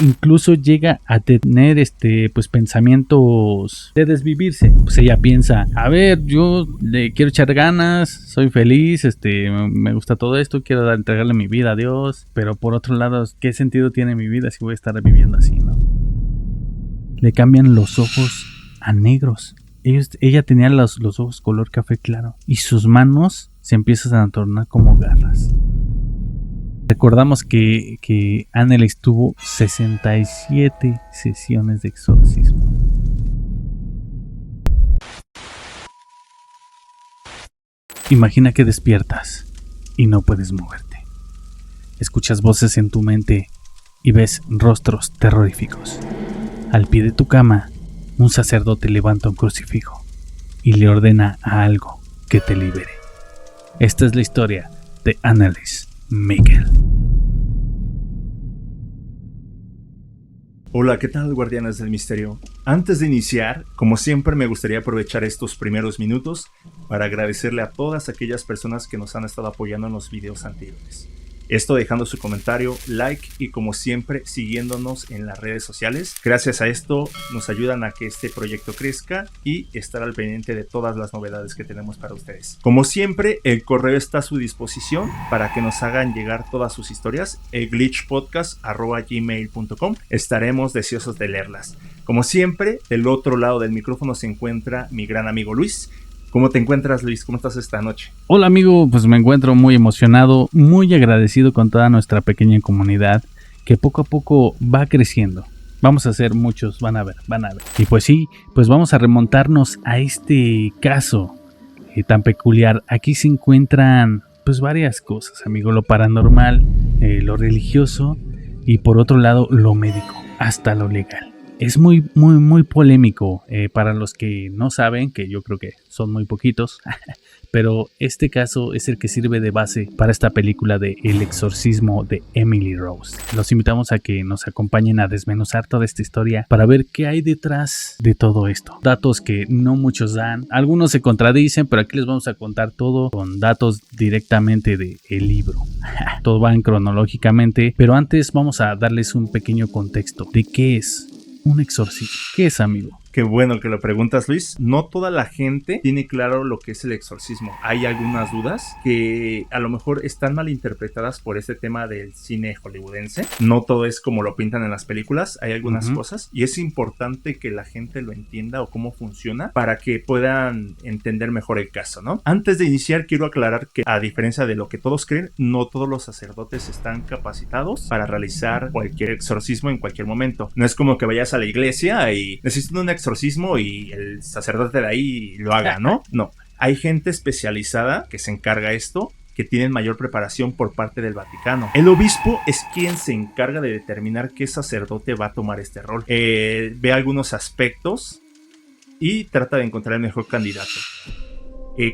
incluso llega a tener pues pensamientos de desvivirse. Pues ella piensa, a ver, yo le quiero echar ganas, soy feliz, me gusta todo esto, quiero entregarle mi vida a Dios, pero por otro lado, ¿qué sentido tiene mi vida si voy a estar viviendo así, no? Le cambian los ojos a negros. Ella tenía los ojos color café claro y sus manos se empiezan a tornar como garras. Recordamos que Anneliese tuvo 67 sesiones de exorcismo. Imagina que despiertas y no puedes moverte. Escuchas voces en tu mente y ves rostros terroríficos. Al pie de tu cama, un sacerdote levanta un crucifijo y le ordena a algo que te libere. Esta es la historia de Anneliese Michel. Hola, ¿qué tal, guardianes del misterio? Antes de iniciar, como siempre, me gustaría aprovechar estos primeros minutos para agradecerle a todas aquellas personas que nos han estado apoyando en los videos anteriores. Esto dejando su comentario, like y como siempre siguiéndonos en las redes sociales. Gracias a esto nos ayudan a que este proyecto crezca y estar al pendiente de todas las novedades que tenemos para ustedes. Como siempre, el correo está a su disposición para que nos hagan llegar todas sus historias, glitchpodcast@gmail.com. Estaremos deseosos de leerlas. Como siempre, del otro lado del micrófono se encuentra mi gran amigo Luis. ¿Cómo te encuentras, Luis? ¿Cómo estás esta noche? Hola, amigo, pues me encuentro muy emocionado, muy agradecido con toda nuestra pequeña comunidad que poco a poco va creciendo. Vamos a hacer muchos, van a ver. Y pues sí, pues vamos a remontarnos a este caso tan peculiar. Aquí se encuentran pues varias cosas, amigo, lo paranormal, lo religioso y por otro lado lo médico, hasta lo legal. Es muy polémico para los que no saben, que yo creo que son muy poquitos, pero este caso es el que sirve de base para esta película de El exorcismo de Emily Rose. Los invitamos a que nos acompañen a desmenuzar toda esta historia para ver qué hay detrás de todo esto. Datos que no muchos dan, algunos se contradicen, pero aquí les vamos a contar todo con datos directamente del libro. Todo va en cronológicamente, pero antes vamos a darles un pequeño contexto de qué es un exorcismo. ¿Qué es, amigo? Qué bueno que lo preguntas, Luis. No toda la gente tiene claro lo que es el exorcismo. Hay algunas dudas que a lo mejor están mal interpretadas por este tema del cine hollywoodense. No todo es como lo pintan en las películas. Hay algunas cosas y es importante que la gente lo entienda o cómo funciona para que puedan entender mejor el caso, ¿no? Antes de iniciar, quiero aclarar que a diferencia de lo que todos creen, no todos los sacerdotes están capacitados para realizar cualquier exorcismo en cualquier momento. No es como que vayas a la iglesia y necesitas un exorcismo y el sacerdote de ahí lo haga, ¿no? No, hay gente especializada que se encarga de esto, que tienen mayor preparación por parte del Vaticano. El obispo es quien se encarga de determinar qué sacerdote va a tomar este rol. Ve algunos aspectos y trata de encontrar el mejor candidato.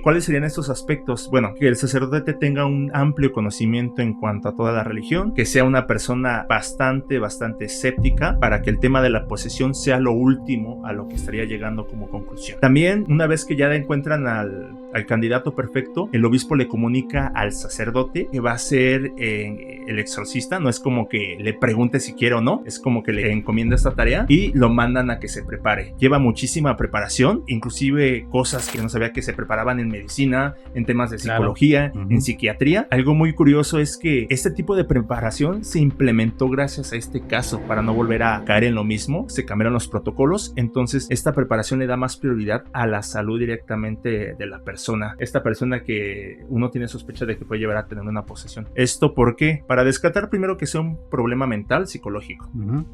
¿Cuáles serían estos aspectos? Bueno, que el sacerdote tenga un amplio conocimiento en cuanto a toda la religión, que sea una persona bastante escéptica para que el tema de la posesión sea lo último a lo que estaría llegando como conclusión. También, una vez que ya encuentran al candidato perfecto, el obispo le comunica al sacerdote que va a ser el exorcista. No es como que le pregunte si quiere o no, es como que le encomienda esta tarea y lo mandan a que se prepare. Lleva muchísima preparación, inclusive cosas que no sabía que se preparaban en medicina, en temas de psicología, en psiquiatría. Algo muy curioso es que este tipo de preparación se implementó gracias a este caso. Para no volver a caer en lo mismo, se cambiaron los protocolos, entonces esta preparación le da más prioridad a la salud directamente de la persona. Esta persona que uno tiene sospecha de que puede llevar a tener una posesión. ¿Esto por qué? Para descartar primero que sea un problema mental, psicológico,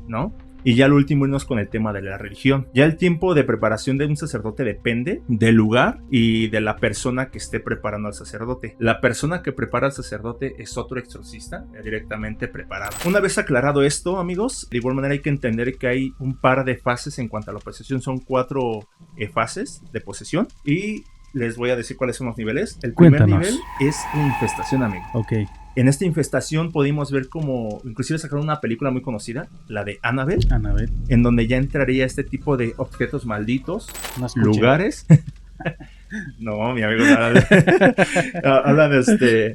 ¿no? Y ya al último irnos con el tema de la religión. Ya el tiempo de preparación de un sacerdote depende del lugar y de la persona que esté preparando al sacerdote. La persona que prepara al sacerdote es otro exorcista directamente preparado. Una vez aclarado esto, amigos, de igual manera hay que entender que hay un par de fases en cuanto a la posesión. Son 4 fases de posesión y les voy a decir cuáles son los niveles. El primer nivel es la infestación, amigo. Ok. En esta infestación pudimos ver como, inclusive sacaron una película muy conocida, la de Annabelle, en donde ya entraría este tipo de objetos malditos, lugares, No, mi amigo, hablan,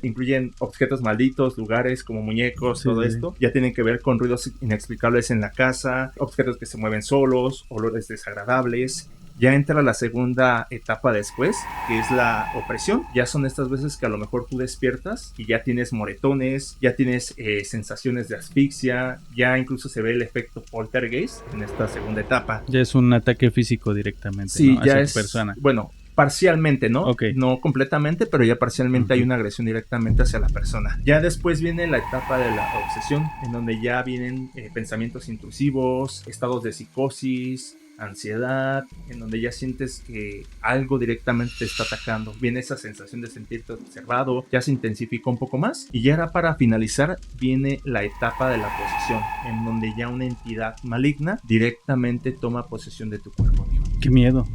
incluyen objetos malditos, lugares como muñecos, todo esto. Ya tienen que ver con ruidos inexplicables en la casa, objetos que se mueven solos, olores desagradables. Ya entra la segunda etapa después, que es la opresión. Ya son estas veces que a lo mejor tú despiertas y ya tienes moretones, ya tienes sensaciones de asfixia, ya incluso se ve el efecto poltergeist en esta segunda etapa. Ya es un ataque físico directamente, sí, ¿no? Ya hacia es, tu persona. Bueno, parcialmente, ¿no? Okay. No completamente, pero ya parcialmente hay una agresión directamente hacia la persona. Ya después viene la etapa de la obsesión, en donde ya vienen pensamientos intrusivos, estados de psicosis, ansiedad, en donde ya sientes que algo directamente te está atacando. Viene esa sensación de sentirte observado, ya se intensifica un poco más. Y ya era para finalizar, viene la etapa de la posesión, en donde ya una entidad maligna directamente toma posesión de tu cuerpo, amigo. ¡Qué miedo!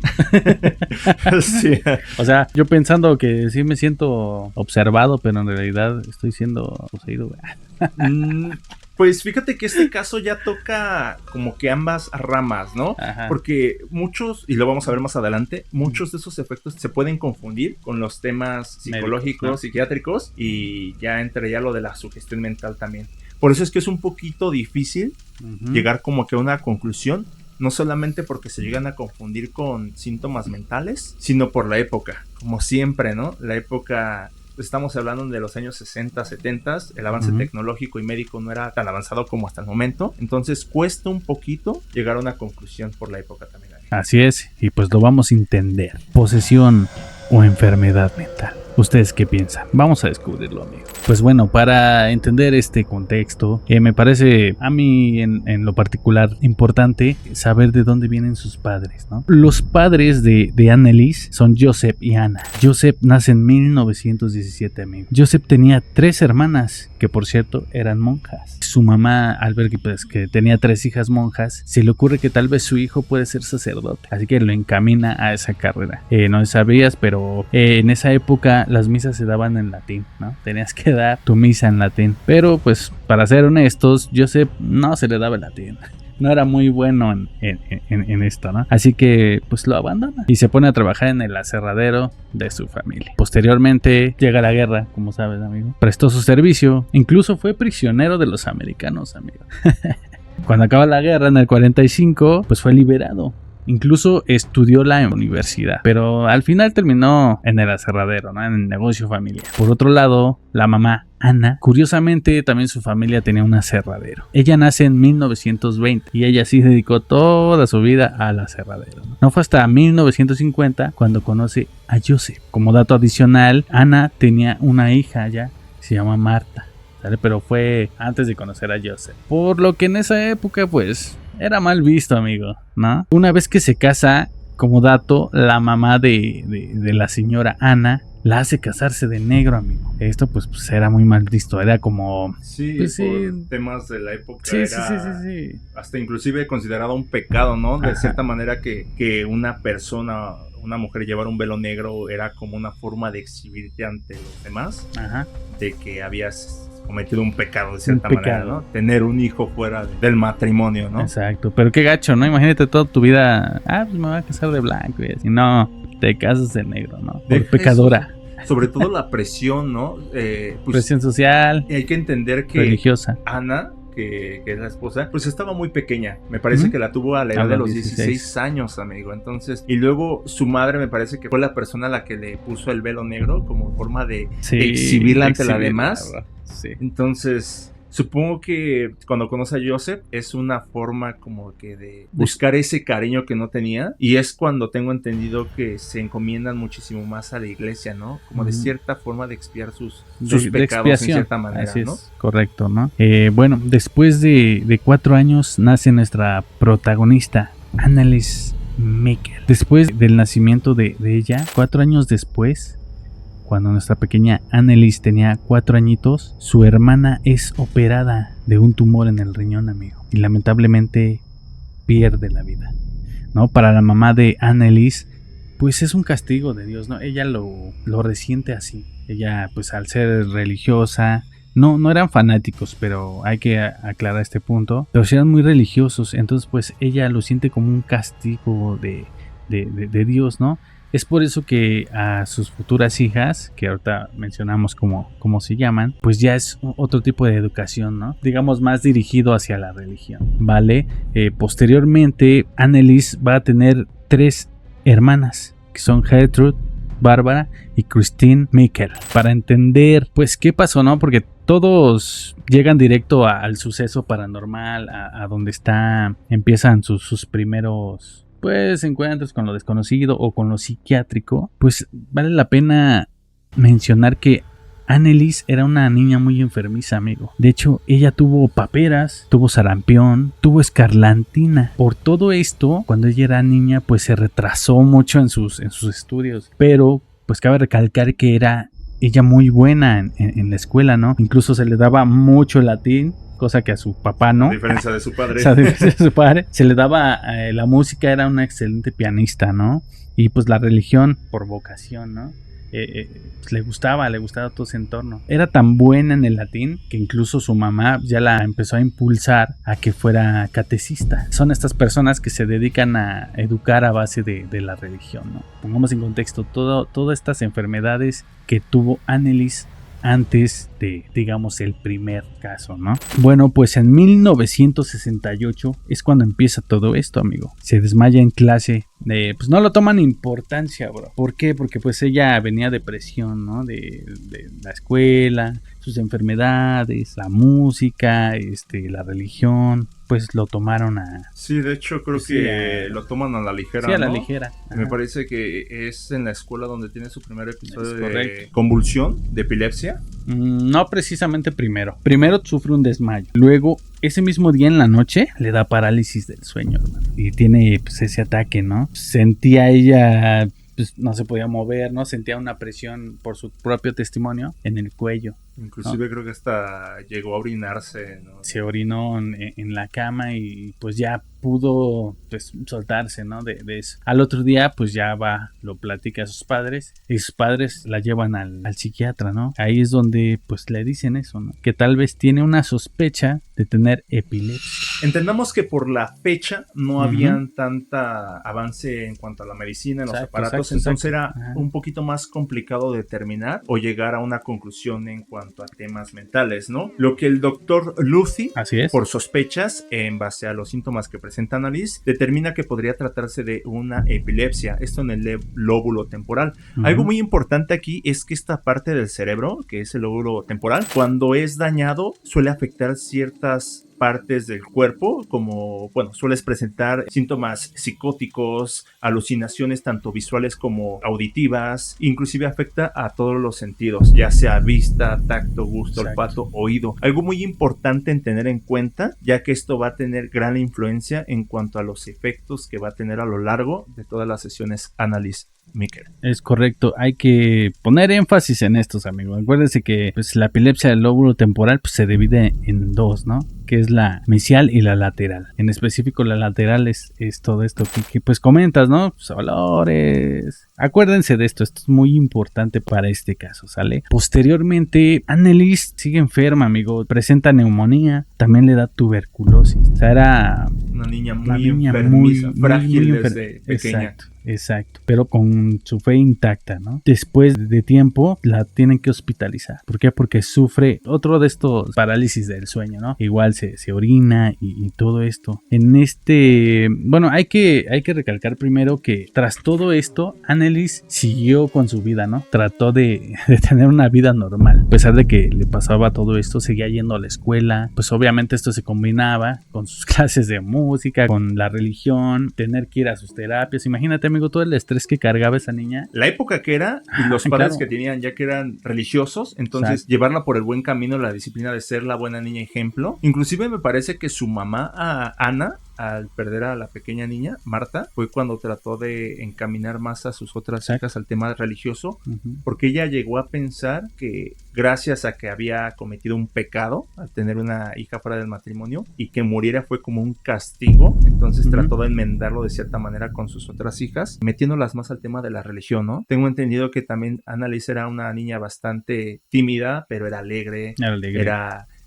Sí. O sea, yo pensando que sí me siento observado, pero en realidad estoy siendo poseído. Pues fíjate que este caso ya toca como que ambas ramas, ¿no? Ajá. Porque muchos, y lo vamos a ver más adelante, muchos de esos efectos se pueden confundir con los temas psicológicos, médicos, ¿no? Psiquiátricos, y ya entraría lo de la sugestión mental también. Por eso es que es un poquito difícil llegar como que a una conclusión, no solamente porque se llegan a confundir con síntomas mentales, sino por la época. Como siempre, ¿no? La época... Estamos hablando de los años 60, 70, el avance tecnológico y médico no era tan avanzado como hasta el momento, entonces cuesta un poquito llegar a una conclusión por la época también. Así es, y pues lo vamos a entender. Posesión o enfermedad mental. ¿Ustedes qué piensan? Vamos a descubrirlo, amigos. Pues bueno, para entender este contexto, me parece a mí en lo particular importante saber de dónde vienen sus padres, ¿no? Los padres de Anneliese son Joseph y Anna. Joseph nace en 1917, amigo. Joseph tenía 3 hermanas, que por cierto eran monjas. Su mamá, al ver que tenía 3 hijas monjas, se le ocurre que tal vez su hijo puede ser sacerdote, así que lo encamina a esa carrera. No sabías, pero en esa época las misas se daban en latín, ¿no? Tenías que dar tu misa en latín, pero pues para ser honestos, Joseph no se le daba el latín. No era muy bueno en esto, ¿no? Así que pues lo abandona y se pone a trabajar en el aserradero de su familia. Posteriormente llega la guerra, como sabes, amigo. Prestó su servicio, incluso fue prisionero de los americanos, amigo. Cuando acaba la guerra en el 45, pues fue liberado. Incluso estudió la universidad, pero al final terminó en el aserradero, ¿no? En el negocio familiar. Por otro lado, la mamá, Anna, curiosamente también su familia tenía un aserradero. Ella nace en 1920 y ella sí dedicó toda su vida al aserradero, ¿no? No fue hasta 1950 cuando conoce a Joseph. Como dato adicional, Anna tenía una hija ya, se llama Marta, ¿sale? Pero fue antes de conocer a Joseph. Por lo que en esa época, pues... era mal visto, amigo, ¿no? Una vez que se casa, como dato, la mamá de la señora Anna la hace casarse de negro, amigo. Esto pues era muy mal visto, era como... Sí, pues, por temas de la época sí, era sí. Hasta inclusive considerado un pecado, ¿no? De cierta manera que una persona, una mujer llevar un velo negro era como una forma de exhibirte ante los demás. Ajá. De que habías cometido un pecado de cierta manera, ¿no? Tener un hijo fuera del matrimonio, ¿no? Exacto, pero qué gacho, ¿no? Imagínate toda tu vida, pues me voy a casar de blanco y así, no, te casas de negro, ¿no? Por pecadora. Eso. Sobre todo la presión, ¿no? Pues, presión social. Hay que entender que religiosa. Ana, que es la esposa, pues estaba muy pequeña. Me parece que la tuvo a la edad de los 16 años, amigo. Entonces, y luego su madre me parece que fue la persona a la que le puso el velo negro como forma de exhibirla ante la demás. Sí. Entonces, supongo que cuando conoce a Joseph es una forma como que de buscar ese cariño que no tenía, y es cuando tengo entendido que se encomiendan muchísimo más a la iglesia, ¿no? Como de cierta forma de expiar sus pecados en cierta manera, así ¿no? Es, correcto, ¿no? Bueno, después de 4 años nace nuestra protagonista, Anneliese Michel. Después del nacimiento de ella, 4 años después, cuando nuestra pequeña Anneliese tenía 4 añitos, su hermana es operada de un tumor en el riñón, amigo. Y lamentablemente pierde la vida, ¿no? Para la mamá de Anneliese, pues es un castigo de Dios, ¿no? Ella lo resiente así. Ella, pues al ser religiosa, no eran fanáticos, pero hay que aclarar este punto. Pero sí eran muy religiosos, entonces pues ella lo siente como un castigo de Dios, ¿no? Es por eso que a sus futuras hijas, que ahorita mencionamos cómo se llaman, pues ya es otro tipo de educación, ¿no? Digamos más dirigido hacia la religión, ¿vale? Posteriormente, Anneliese va a tener 3 hermanas, que son Gertrude, Bárbara y Christine Mikkel. Para entender, pues, qué pasó, ¿no? Porque todos llegan directo al suceso paranormal, a donde empiezan sus primeros, pues, encuentros con lo desconocido o con lo psiquiátrico. Pues vale la pena mencionar que Anneliese era una niña muy enfermiza, amigo. De hecho, ella tuvo paperas, tuvo sarampión, tuvo escarlatina. Por todo esto, cuando ella era niña, pues se retrasó mucho en sus estudios. Pero, pues cabe recalcar que era ella muy buena en la escuela, ¿no? Incluso se le daba mucho latín, cosa que a su papá no. A diferencia de su padre. O sea, a diferencia de su padre. Se le daba la música, era una excelente pianista, ¿no? Y pues la religión por vocación, ¿no? Pues le gustaba todo ese entorno. Era tan buena en el latín que incluso su mamá ya la empezó a impulsar a que fuera catecista. Son estas personas que se dedican a educar a base de la religión, ¿no? Pongamos en contexto todas estas enfermedades que tuvo Anneliese antes de, digamos, el primer caso, ¿no? Bueno, pues en 1968 es cuando empieza todo esto, amigo. Se desmaya en clase. Pues no lo toman importancia, bro. ¿Por qué? Porque pues ella venía de presión, ¿no? De la escuela, sus enfermedades, la música, la religión. Pues lo tomaron a... Sí, de hecho creo que lo toman a la ligera, Sí, a la ¿no? ligera. Ajá. Me parece que es en la escuela donde tiene su primer episodio de convulsión, de epilepsia. No precisamente primero. Primero sufre un desmayo. Luego, ese mismo día en la noche, le da parálisis del sueño, hermano. Y tiene pues ese ataque, ¿no? Sentía ella... Pues no se podía mover, ¿no? Sentía una presión, por su propio testimonio, en el cuello. Inclusive creo que hasta llegó a orinarse, ¿no? Se orinó en la cama y pues ya pudo pues soltarse, ¿no? De eso. Al otro día pues ya lo platica a sus padres y sus padres la llevan al psiquiatra, ¿no? Ahí es donde pues le dicen eso, ¿no? Que tal vez tiene una sospecha de tener epilepsia. Entendamos que por la fecha no habían tanta avance en cuanto a la medicina, en los aparatos, entonces era un poquito más complicado determinar o llegar a una conclusión en cuanto a temas mentales, ¿no? Lo que el doctor Lucy, por sospechas, en base a los síntomas que presenta Anneliese, determina que podría tratarse de una epilepsia, esto en el lóbulo temporal. Algo muy importante aquí es que esta parte del cerebro, que es el lóbulo temporal, cuando es dañado suele afectar ciertas partes del cuerpo, como, bueno, sueles presentar síntomas psicóticos, alucinaciones tanto visuales como auditivas, inclusive afecta a todos los sentidos, ya sea vista, tacto, gusto, olfato, oído. Algo muy importante en tener en cuenta, ya que esto va a tener gran influencia en cuanto a los efectos que va a tener a lo largo de todas las sesiones Anneliese Mikkel. Es correcto, hay que poner énfasis en estos, amigos. Acuérdense que pues, la epilepsia del lóbulo temporal pues, se divide en dos, ¿no? Que es la mesial y la lateral. En específico, la lateral es todo esto que pues comentas, ¿no? Pues, olores. Acuérdense de esto es muy importante para este caso, ¿sale? Posteriormente, Anneliese sigue enferma, amigo. Presenta neumonía, también le da tuberculosis. O sea, era una niña muy enfermiza, frágil desde pequeña. Exacto, pero con su fe intacta, ¿no? Después de tiempo la tienen que hospitalizar. ¿Por qué? Porque sufre otro de estos parálisis del sueño, ¿no? Igual se orina y todo esto. Bueno, hay que recalcar primero que tras todo esto, Anneliese siguió con su vida, ¿no? Trató de tener una vida normal. A pesar de que le pasaba todo esto, seguía yendo a la escuela. Pues obviamente esto se combinaba con sus clases de música, con la religión, tener que ir a sus terapias. Imagínate, amigo, todo el estrés que cargaba esa niña. La época que era y los padres que tenían ya que eran religiosos, entonces llevarla por el buen camino, la disciplina de ser la buena niña ejemplo. Inclusive me parece que su mamá, Ana, al perder a la pequeña niña, Marta, fue cuando trató de encaminar más a sus otras hijas al tema religioso, porque ella llegó a pensar que gracias a que había cometido un pecado al tener una hija fuera del matrimonio y que muriera fue como un castigo, entonces trató de enmendarlo de cierta manera con sus otras hijas, metiéndolas más al tema de la religión, ¿no? Tengo entendido que también Anneliese era una niña bastante tímida, pero era alegre.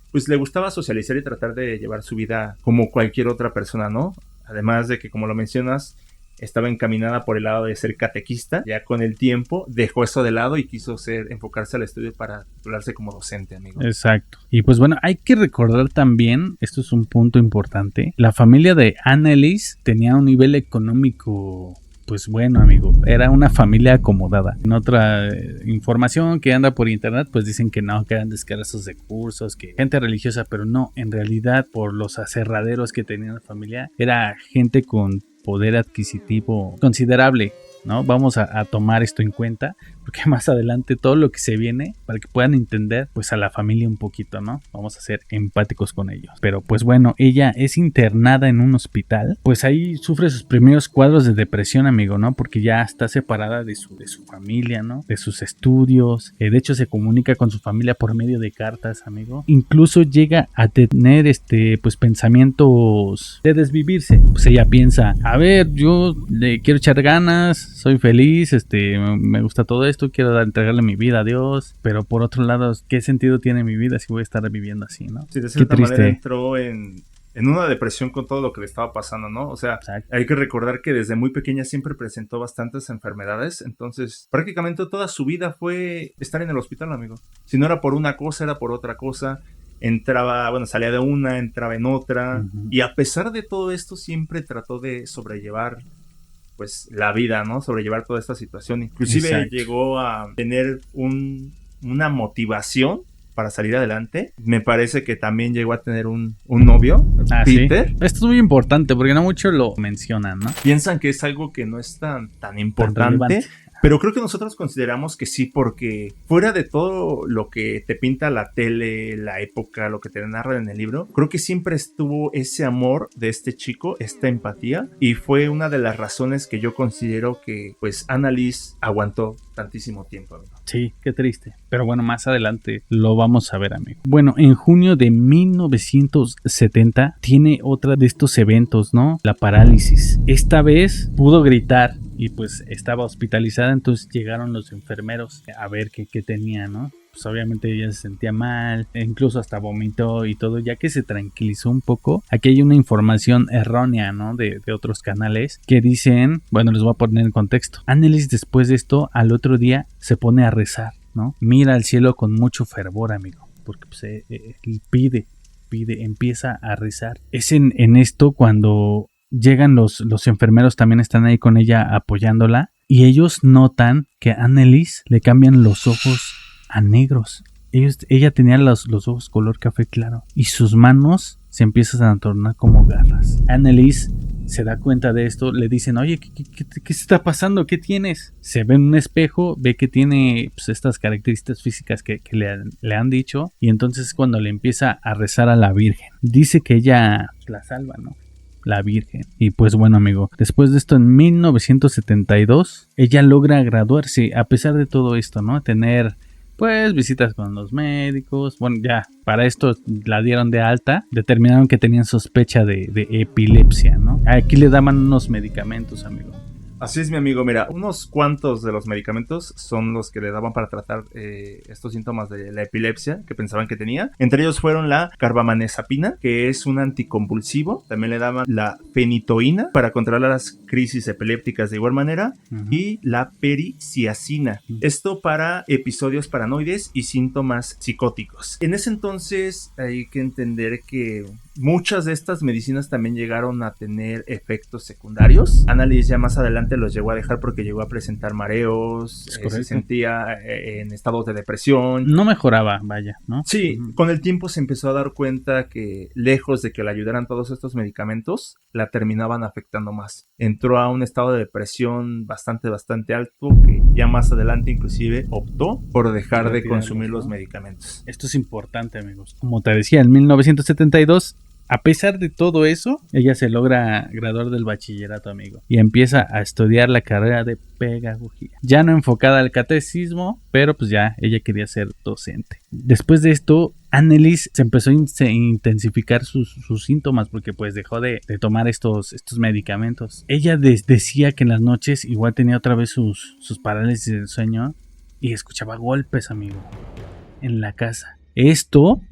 Pues le gustaba socializar y tratar de llevar su vida como cualquier otra persona, ¿no? Además de que, como lo mencionas, estaba encaminada por el lado de ser catequista. Ya con el tiempo dejó eso de lado y quiso enfocarse al estudio para titularse como docente, amigo. Exacto. Y pues bueno, hay que recordar también, esto es un punto importante, la familia de Anneliese tenía un nivel económico, pues bueno, amigo, era una familia acomodada. En otra información que anda por internet, pues dicen que no, que eran descarazos de cursos, que gente religiosa, pero no, en realidad por los aserraderos que tenía la familia, era gente con poder adquisitivo considerable, ¿no? Vamos a tomar esto en cuenta, porque más adelante todo lo que se viene, para que puedan entender pues a la familia un poquito, ¿no? Vamos a ser empáticos con ellos. Pero pues bueno, ella es internada en un hospital, pues ahí sufre sus primeros cuadros de depresión, amigo, ¿no? Porque ya está separada de su familia, ¿no? De sus estudios, de hecho se comunica con su familia por medio de cartas, amigo. Incluso llega a tener pues pensamientos de desvivirse. Pues ella piensa, a ver, yo le quiero echar ganas, soy feliz, me gusta todo esto, quiero entregarle mi vida a Dios, pero por otro lado, ¿qué sentido tiene mi vida si voy a estar viviendo así, no? Sí, de cierta manera entró en una depresión con todo lo que le estaba pasando, ¿no? O sea, exacto, hay que recordar que desde muy pequeña siempre presentó bastantes enfermedades, entonces prácticamente toda su vida fue estar en el hospital, amigo. Si no era por una cosa, era por otra cosa. Entraba, bueno, salía de una, entraba en otra, y a pesar de todo esto siempre trató de sobrellevar pues la vida, ¿no? Sobrellevar toda esta situación. Inclusive exacto, llegó a tener una motivación para salir adelante. Me parece que también llegó a tener un novio, Peter. ¿Sí? Esto es muy importante porque no muchos lo mencionan, ¿no? Piensan que es algo que no es tan importante. Pero creo que nosotros consideramos que sí, porque fuera de todo lo que te pinta la tele, la época, lo que te narra en el libro, creo que siempre estuvo ese amor de este chico, esta empatía, y fue una de las razones que yo considero que pues Anneliese aguantó tantísimo tiempo, amigo. Sí, qué triste. Pero bueno, más adelante lo vamos a ver, amigo. Bueno, en junio de 1970 tiene otra de estos eventos, ¿no? La parálisis. Esta vez pudo gritar y pues estaba hospitalizada, entonces llegaron los enfermeros a ver qué tenía, ¿no? Pues obviamente ella se sentía mal, e incluso hasta vomitó y todo, ya que se tranquilizó un poco. Aquí hay una información errónea, ¿no? De otros canales que dicen, bueno, les voy a poner en contexto. Anneliese después de esto, al otro día, se pone a rezar, ¿no? Mira al cielo con mucho fervor, amigo, porque pues, pide, empieza a rezar. Es en esto cuando llegan los enfermeros, también están ahí con ella apoyándola, y ellos notan que a Anneliese le cambian los ojos a negros. Ella tenía los ojos color café claro y sus manos se empiezan a tornar como garras. Anneliese se da cuenta de esto, le dicen, oye, ¿qué está pasando? ¿Qué tienes? Se ve en un espejo, ve que tiene pues, estas características físicas que le han dicho, y entonces cuando le empieza a rezar a la Virgen, dice que ella la salva, ¿no? La Virgen. Y pues bueno, amigo, después de esto en 1972 ella logra graduarse a pesar de todo esto, ¿no? Tener pues visitas con los médicos. Bueno, ya para esto la dieron de alta, determinaron que tenían sospecha de epilepsia, ¿no? Aquí le daban unos medicamentos, amigo. Así es, mi amigo. Mira, unos cuantos de los medicamentos son los que le daban para tratar estos síntomas de la epilepsia que pensaban que tenía. Entre ellos fueron la carbamazepina, que es un anticonvulsivo. También le daban la fenitoína para controlar las crisis epilépticas de igual manera. Y la periciacina. Esto para episodios paranoides y síntomas psicóticos. En ese entonces hay que entender que muchas de estas medicinas también llegaron a tener efectos secundarios. Anneliese ya más adelante los llegó a dejar porque llegó a presentar mareos, se sentía en estados de depresión. No mejoraba, vaya, ¿no? Sí, con el tiempo se empezó a dar cuenta que lejos de que le ayudaran todos estos medicamentos, la terminaban afectando más. Entró a un estado de depresión bastante alto, que ya más adelante inclusive optó por dejar de consumir los medicamentos. Esto es importante, amigos. Como te decía, en 1972... a pesar de todo eso, ella se logra graduar del bachillerato, amigo, y empieza a estudiar la carrera de pedagogía. Ya no enfocada al catecismo, pero pues ya ella quería ser docente. Después de esto, Anneliese se empezó a intensificar sus síntomas porque pues dejó de tomar estos medicamentos. Ella decía que en las noches igual tenía otra vez sus parálisis del sueño y escuchaba golpes, amigo, en la casa.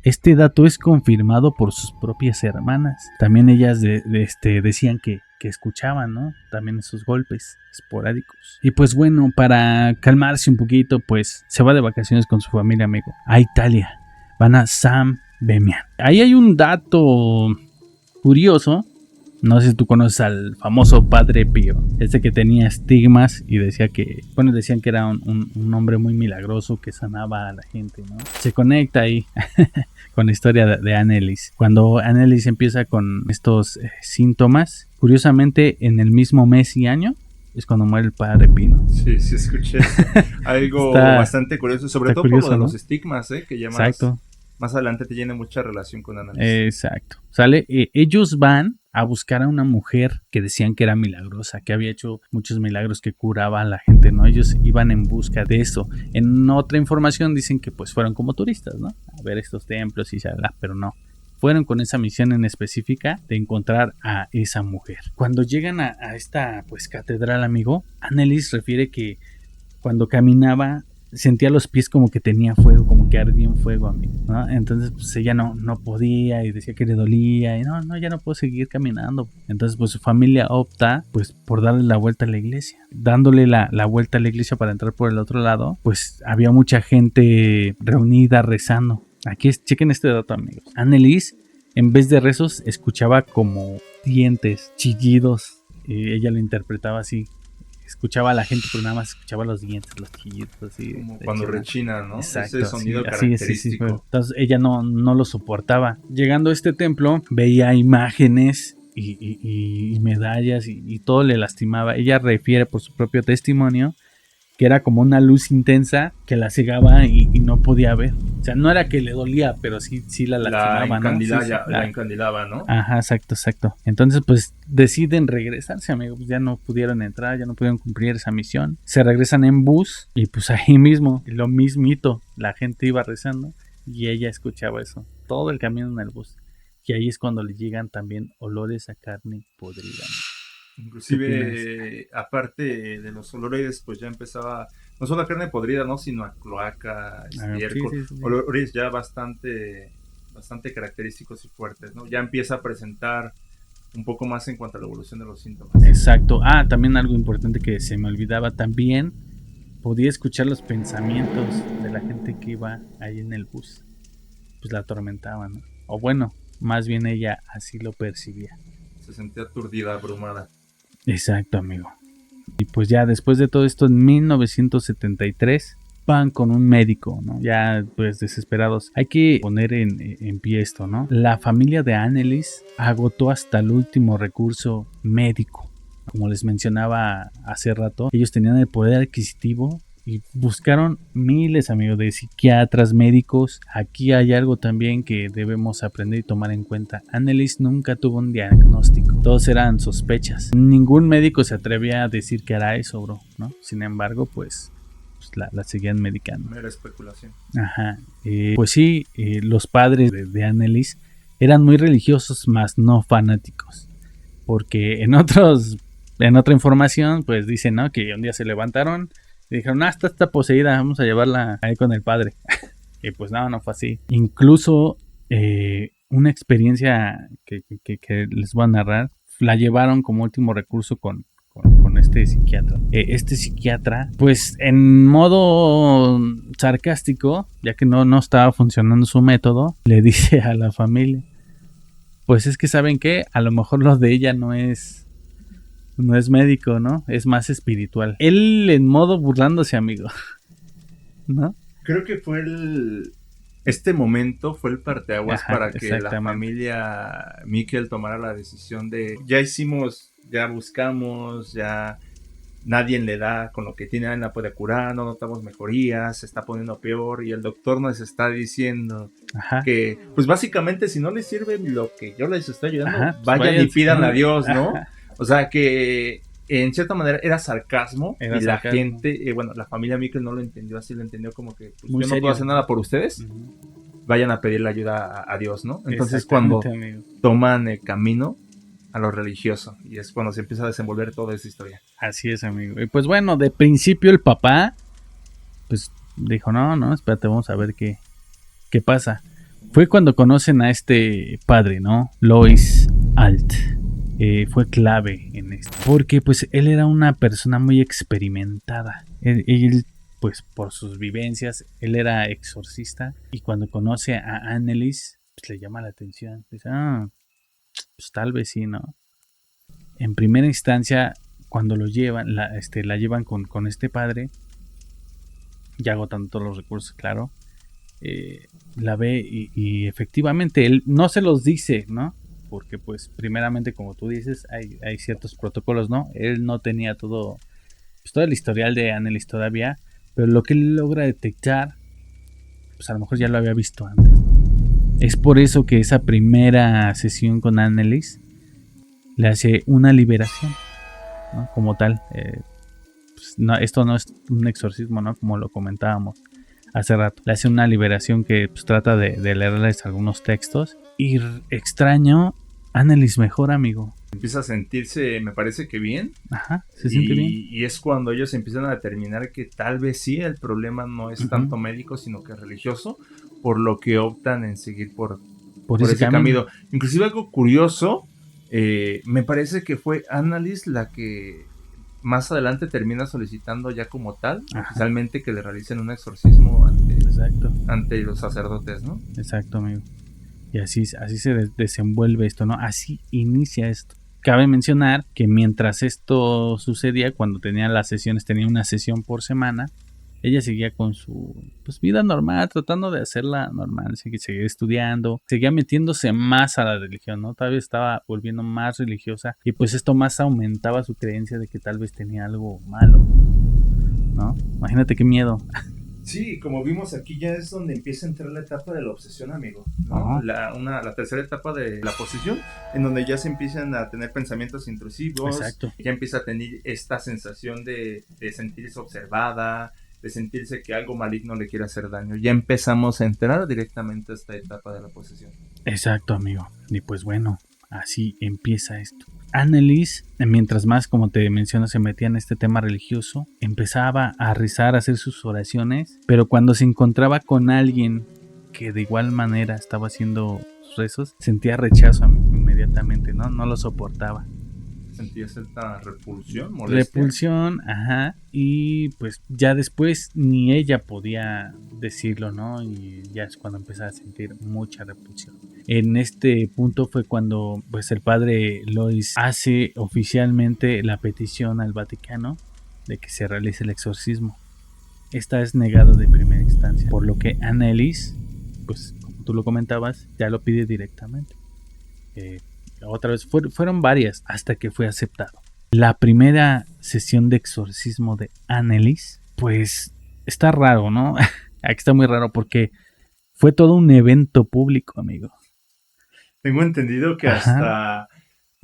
Este dato es confirmado por sus propias hermanas. También ellas decían que escuchaban, ¿no? También esos golpes esporádicos. Y pues bueno, para calmarse un poquito, pues se va de vacaciones con su familia, amigo, a Italia. Van a San Demián. Ahí hay un dato curioso. No sé si tú conoces al famoso Padre Pío, ese que tenía estigmas y decían que era un hombre muy milagroso que sanaba a la gente, ¿no? Se conecta ahí con la historia de Annelies. Cuando Annelies empieza con estos síntomas, curiosamente en el mismo mes y año es cuando muere el Padre Pino. Sí, escuché algo bastante curioso, sobre todo curioso, por lo de, ¿no?, los estigmas, que ya más adelante te tiene mucha relación con Annelies. Exacto. Sale, ellos van a buscar a una mujer que decían que era milagrosa, que había hecho muchos milagros, que curaba a la gente, ¿no? Ellos iban en busca de eso. En otra información dicen que pues fueron como turistas, ¿no? A ver estos templos y pero no. Fueron con esa misión en específica de encontrar a esa mujer. Cuando llegan a esta pues catedral, amigo, Annelies refiere que cuando caminaba sentía los pies como que tenía fuego, como que ardía en fuego, amigo, ¿no? Entonces pues ella no podía y decía que le dolía y no, ya no puedo seguir caminando. Entonces pues su familia opta pues por darle la vuelta a la iglesia. Dándole la vuelta a la iglesia para entrar por el otro lado, pues había mucha gente reunida rezando. Aquí chequen este dato, amigos. Annelies, en vez de rezos, escuchaba como dientes, chillidos. Ella lo interpretaba así. Escuchaba a la gente, pero nada más escuchaba los dientes, los chillidos, así. Como cuando rechina, ¿no? Exacto. Ese sonido característico. Sí. Entonces ella no lo soportaba. Llegando a este templo, veía imágenes y medallas y todo le lastimaba. Ella refiere por su propio testimonio que era como una luz intensa que la cegaba y no podía ver. O sea, no era que le dolía, pero sí la lastimaba, ¿no? La encandilaba, ¿no? Ajá, exacto. Entonces, pues, deciden regresarse, amigos. Ya no pudieron entrar, ya no pudieron cumplir esa misión. Se regresan en bus y pues ahí mismo, lo mismito, la gente iba rezando y ella escuchaba eso. Todo el camino en el bus. Y ahí es cuando le llegan también olores a carne podrida. Inclusive, aparte de los olores, pues ya empezaba, no solo a carne podrida, ¿no? Sino a cloaca, estiércol, sí. Olores ya bastante característicos y fuertes, ¿no? Ya empieza a presentar un poco más en cuanto a la evolución de los síntomas. Exacto. También algo importante que se me olvidaba, también podía escuchar los pensamientos de la gente que iba ahí en el bus. Pues la atormentaban, ¿no? O bueno, más bien ella así lo percibía. Se sentía aturdida, abrumada. Exacto, amigo. Y pues ya después de todo esto, en 1973 van con un médico, ¿no? Ya pues desesperados. Hay que poner en pie esto, ¿no? La familia de Annelies agotó hasta el último recurso médico. Como les mencionaba hace rato, ellos tenían el poder adquisitivo y buscaron miles, amigos, de psiquiatras, médicos. Aquí hay algo también que debemos aprender y tomar en cuenta. Annelies nunca tuvo un diagnóstico. Todos eran sospechas. Ningún médico se atrevía a decir que era eso, bro, ¿no? Sin embargo, pues la seguían medicando. Mera especulación. Ajá. Pues sí, los padres de Annelies eran muy religiosos, más no fanáticos. Porque en otra información, pues dicen, ¿no? Que un día se levantaron y dijeron, está poseída, vamos a llevarla ahí con el padre. Y pues no fue así. Incluso una experiencia que les voy a narrar, la llevaron como último recurso con este psiquiatra. Este psiquiatra, pues en modo sarcástico, ya que no estaba funcionando su método, le dice a la familia, pues es que ¿saben qué? A lo mejor lo de ella no es médico, ¿no? Es más espiritual. Él en modo burlándose, amigo, ¿no? Creo que fue este momento fue el parteaguas para que la familia Mikkel tomara la decisión de ya buscamos, ya nadie le da con lo que tiene, nadie la puede curar, no notamos mejorías, se está poniendo peor y el doctor nos está diciendo que pues básicamente si no les sirve lo que yo les estoy ayudando, pues vayan y pidan a Dios, ¿no? O sea que en cierta manera era sarcasmo y la gente, la familia Mikkel no lo entendió así, lo entendió como que pues, yo no puedo hacer nada por ustedes, vayan a pedirle ayuda a Dios, ¿no? Entonces cuando toman el camino a lo religioso y es cuando se empieza a desenvolver toda esa historia. Así es, amigo. Y pues bueno, de principio el papá pues dijo, no, espérate, vamos a ver qué ¿qué pasa? Fue cuando conocen a este padre, ¿no? Lois Alt. Fue clave en esto. Porque pues él era una persona muy experimentada. Él, pues por sus vivencias, él era exorcista. Y cuando conoce a Anneliese, pues le llama la atención. Dice, pues tal vez sí, ¿no? En primera instancia, cuando lo llevan, la llevan con este padre, ya agotando todos los recursos, claro. La ve y efectivamente él no se los dice, ¿no? Porque pues primeramente, como tú dices, hay ciertos protocolos, ¿no? Él no tenía todo, pues todo el historial de Anneliese todavía, pero lo que él logra detectar, pues a lo mejor ya lo había visto antes, ¿no? Es por eso que esa primera sesión con Anneliese le hace una liberación, ¿no? Como tal, pues no, esto no es un exorcismo, ¿no? Como lo comentábamos hace rato. Le hace una liberación que pues, trata de leerles algunos textos. Y extraño, Anneliese mejor, amigo. Empieza a sentirse, me parece que bien. Ajá, se siente bien. Y es cuando ellos empiezan a determinar que tal vez sí, el problema no es tanto médico, sino que religioso, por lo que optan en seguir por ese camino. Inclusive algo curioso, me parece que fue Anneliese la que más adelante termina solicitando ya como tal, oficialmente, que le realicen un exorcismo ante los sacerdotes, ¿no? Exacto, amigo. Y así se desenvuelve esto, ¿no? Así inicia esto. Cabe mencionar que mientras esto sucedía, cuando tenía las sesiones, tenía una sesión por semana, ella seguía con su vida normal, tratando de hacerla normal, seguía estudiando, seguía metiéndose más a la religión, ¿no? Tal vez estaba volviendo más religiosa y pues esto más aumentaba su creencia de que tal vez tenía algo malo, ¿no? Imagínate qué miedo. Sí, como vimos aquí ya es donde empieza a entrar la etapa de la obsesión, amigo, ¿no? La tercera etapa de la posesión, en donde ya se empiezan a tener pensamientos intrusivos. Exacto. Ya empieza a tener esta sensación de sentirse observada, de sentirse que algo maligno le quiere hacer daño. Ya empezamos a entrar directamente a esta etapa de la posesión. Exacto, amigo. Y pues bueno, así empieza esto. Anneliese, mientras más, como te menciono, se metía en este tema religioso, empezaba a rezar, a hacer sus oraciones, pero cuando se encontraba con alguien que de igual manera estaba haciendo sus rezos, sentía rechazo inmediatamente, ¿no? No lo soportaba. Sentía cierta repulsión, molestia. Repulsión, ajá, y pues ya después ni ella podía decirlo, ¿no? Y ya es cuando empezaba a sentir mucha repulsión. En este punto fue cuando pues el padre Lois hace oficialmente la petición al Vaticano de que se realice el exorcismo. Esta es negada de primera instancia, por lo que Anneliese, pues como tú lo comentabas, ya lo pide directamente. Otra vez fueron varias hasta que fue aceptado. La primera sesión de exorcismo de Anneliese, pues está raro, ¿no? Aquí está muy raro porque fue todo un evento público, amigo. Tengo entendido que hasta...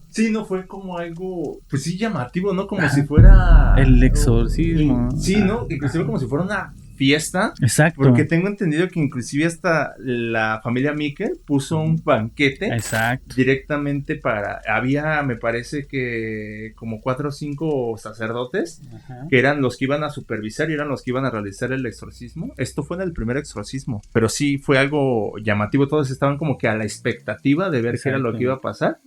Sí, no fue como algo, pues sí, llamativo, ¿no? Como si fuera... El exorcismo. Sí, ¿no? Inclusive como si fuera una fiesta. Exacto. Porque tengo entendido que inclusive hasta la familia Miquel puso un banquete. Exacto. Directamente había, me parece que como 4 o 5 sacerdotes, que eran los que iban a supervisar y eran los que iban a realizar el exorcismo. Esto fue en el primer exorcismo, pero sí fue algo llamativo. Todos estaban como que a la expectativa de ver qué era lo que iba a pasar.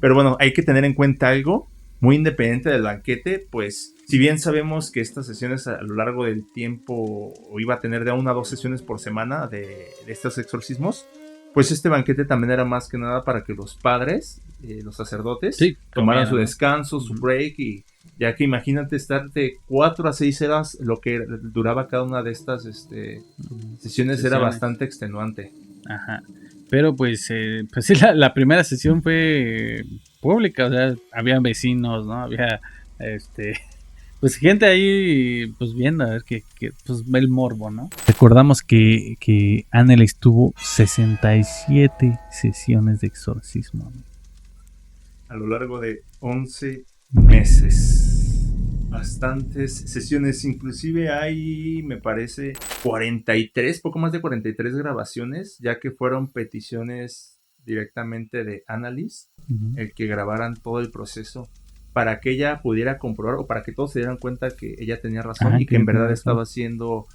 Pero bueno, hay que tener en cuenta algo muy independiente del banquete, pues si bien sabemos que estas sesiones a lo largo del tiempo iba a tener de 1 a 2 sesiones por semana de estos exorcismos, pues este banquete también era más que nada para que los padres, los sacerdotes, tomaran su descanso, su break, y ya que imagínate estar de 4 a 6 horas, lo que duraba cada una de estas sesiones era bastante extenuante. Ajá. Pero pues sí, la primera sesión fue pública, o sea, había vecinos, ¿no? Había pues gente ahí pues viendo a ver que pues ve el morbo, ¿no? Recordamos que Anneliese tuvo 67 sesiones de exorcismo, ¿no? A lo largo de 11 meses. Bastantes sesiones, inclusive hay, me parece, 43, poco más de 43 grabaciones, ya que fueron peticiones directamente de Anneliese, el que grabaran todo el proceso, para que ella pudiera comprobar, o para que todos se dieran cuenta que ella tenía razón y que en verdad estaba siendo,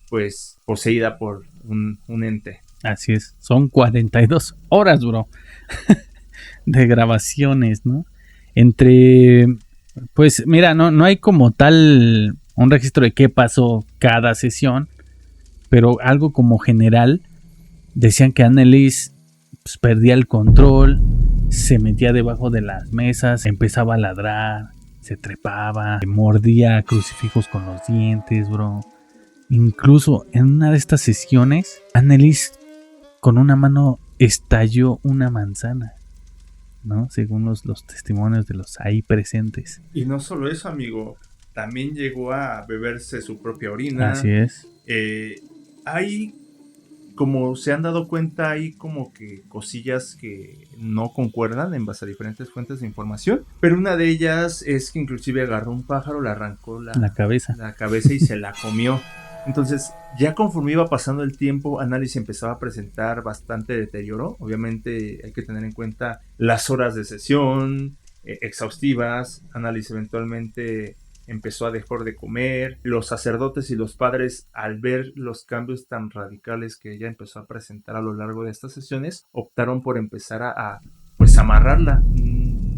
pues, poseída por un ente. Así es, son 42 horas, bro, de grabaciones, ¿no? Entre, pues mira, no hay como tal un registro de qué pasó cada sesión, pero algo como general, decían que Anneliese pues, perdía el control, se metía debajo de las mesas, empezaba a ladrar, se trepaba, mordía crucifijos con los dientes, bro. Incluso en una de estas sesiones, Anneliese con una mano estalló una manzana, ¿no? Según los testimonios de los ahí presentes. Y no solo eso, amigo, también llegó a beberse su propia orina. Así es. Hay, como se han dado cuenta, hay como que cosillas que no concuerdan en base a diferentes fuentes de información, pero una de ellas es que inclusive agarró un pájaro, le arrancó la cabeza y se la comió. Entonces, ya conforme iba pasando el tiempo, Anneliese empezaba a presentar bastante deterioro. Obviamente hay que tener en cuenta las horas de sesión exhaustivas. Anneliese eventualmente empezó a dejar de comer. Los sacerdotes y los padres, al ver los cambios tan radicales que ella empezó a presentar a lo largo de estas sesiones, optaron por empezar a pues amarrarla,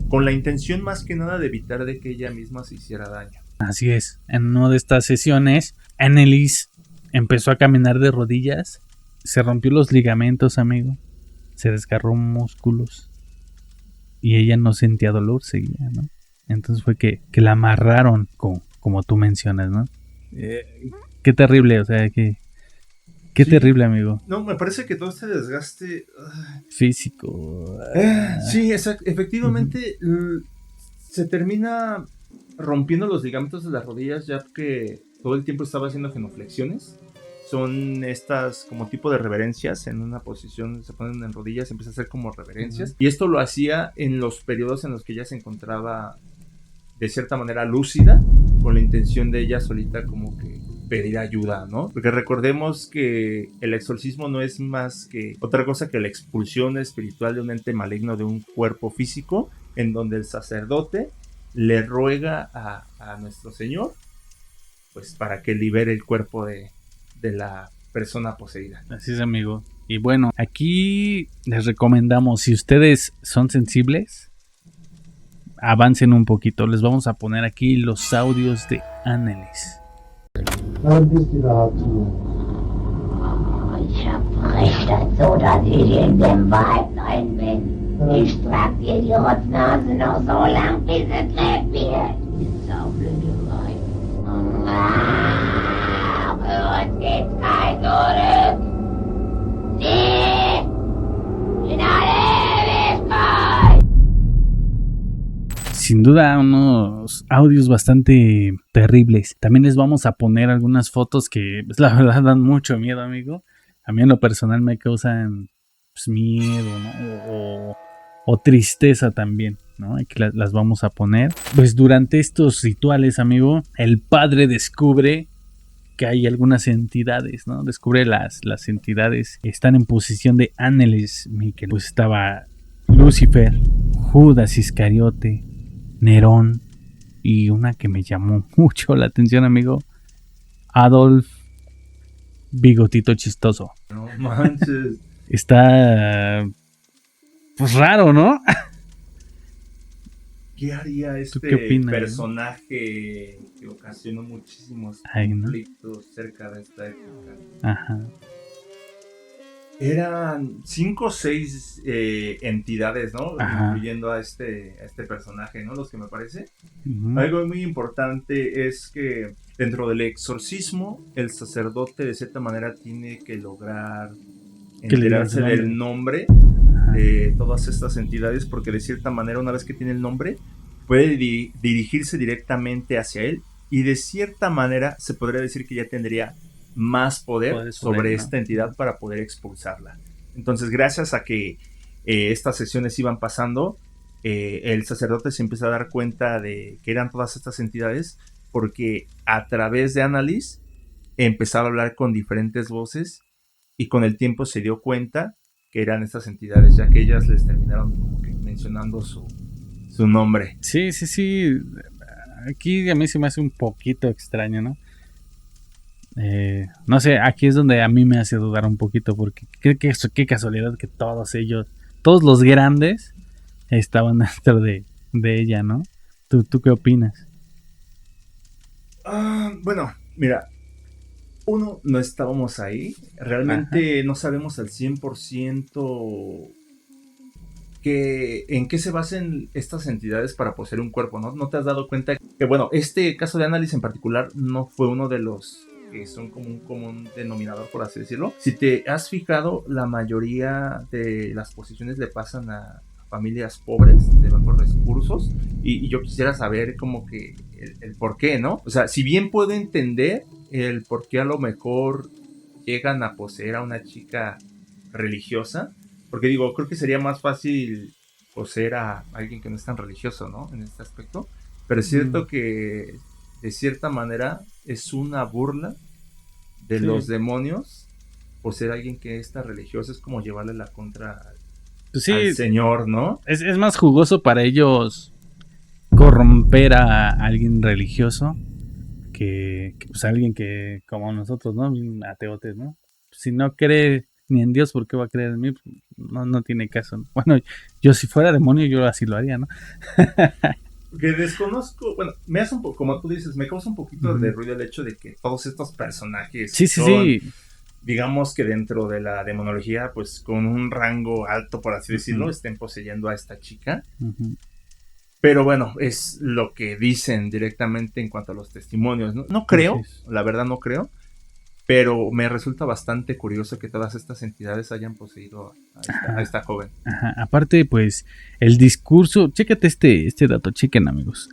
con la intención más que nada de evitar de que ella misma se hiciera daño. Así es, en una de estas sesiones, Anneliese empezó a caminar de rodillas, se rompió los ligamentos, amigo, se desgarró músculos y ella no sentía dolor, seguía, ¿no? Entonces fue que la amarraron, como tú mencionas, ¿no? Qué terrible, o sea, qué sí. Terrible, amigo. No, me parece que todo este desgaste físico. Sí, efectivamente, se termina rompiendo los ligamentos de las rodillas, ya que todo el tiempo estaba haciendo genuflexiones. Son estas como tipo de reverencias, en una posición se ponen en rodillas, empieza a hacer como reverencias. Y esto lo hacía en los periodos en los que ella se encontraba de cierta manera lúcida, con la intención de ella solita como que pedir ayuda, ¿no? Porque recordemos que el exorcismo no es más que otra cosa que la expulsión espiritual de un ente maligno de un cuerpo físico, en donde el sacerdote le ruega a nuestro Señor pues para que libere el cuerpo de la persona poseída. Así es, amigo. Y bueno, aquí les recomendamos, si ustedes son sensibles, avancen un poquito. Les vamos a poner aquí los audios de Anneliese. Ich hab das so, dass ich in dem Wald rein bin. Ich trag dir die Rotznase noch so lang, bis es lebt wird. Die saublöde Weib. Für uns gibt's kein Zurück. Sie in alle Ewigkeit. Sin duda unos audios bastante terribles. También les vamos a poner algunas fotos que pues, la verdad dan mucho miedo, amigo. A mí en lo personal me causan pues, miedo, ¿no? O tristeza también, ¿no? Aquí las vamos a poner. Pues durante estos rituales, amigo, el padre descubre que hay algunas entidades, ¿no? Descubre las entidades que están en posición de Anneliese Michel. Pues estaba Lucifer, Judas Iscariote, Nerón y una que me llamó mucho la atención, amigo, Adolf Bigotito Chistoso. No manches. Está pues raro, ¿no? ¿Qué haría este personaje que ocasionó muchísimos conflictos cerca de esta época? Ajá. Eran 5 o 6 entidades, ¿no? Ajá. Incluyendo a este personaje, ¿no? Los que me parece. Uh-huh. Algo muy importante es que dentro del exorcismo, el sacerdote de cierta manera tiene que lograr enterarse del nombre de todas estas entidades, porque de cierta manera, una vez que tiene el nombre, puede dirigirse directamente hacia él, y de cierta manera se podría decir que ya tendría más poder sobre esta entidad para poder expulsarla. Entonces, gracias a que estas sesiones iban pasando, el sacerdote se empieza a dar cuenta de que eran todas estas entidades, porque a través de Anneliese empezaba a hablar con diferentes voces, y con el tiempo se dio cuenta que eran estas entidades, ya que ellas les terminaron como que mencionando su nombre. Sí. Aquí a mí se me hace un poquito extraño, ¿no? No sé, aquí es donde a mí me hace dudar un poquito, porque qué casualidad que todos ellos, todos los grandes, estaban dentro de ella, ¿no? ¿Tú qué opinas? Bueno, mira, uno, no estábamos ahí. Realmente no sabemos al 100% en qué se basan estas entidades para poseer un cuerpo, ¿no? ¿No te has dado cuenta que, bueno, este caso de Annalise en particular no fue uno de los que son como un común denominador, por así decirlo? Si te has fijado, la mayoría de las posiciones le pasan a familias pobres, de bajos recursos, y yo quisiera saber como que el por qué, ¿no? O sea, si bien puedo entender el por qué a lo mejor llegan a poseer a una chica religiosa, porque digo, creo que sería más fácil poseer a alguien que no es tan religioso, ¿no? En este aspecto. Pero es cierto que de cierta manera es una burla de los demonios poseer a alguien que es tan religioso. Es como llevarle la contra Pues al Señor, ¿no? Es más jugoso para ellos corromper a alguien religioso que pues alguien que, como nosotros, ¿no? Ateotes, ¿no? Si no cree ni en Dios, ¿por qué va a creer en mí? No tiene caso, ¿no? Bueno, yo si fuera demonio, yo así lo haría, ¿no? Que desconozco, bueno, me hace un poco, como tú dices, me causa un poquito de ruido el hecho de que todos estos personajes son, digamos que dentro de la demonología, pues con un rango alto, por así decirlo, estén poseyendo a esta chica. Pero bueno, es lo que dicen directamente en cuanto a los testimonios. No creo, la verdad no creo, pero me resulta bastante curioso que todas estas entidades hayan poseído a esta joven. Ajá. Aparte, pues, el discurso, chécate este dato, chequen, amigos.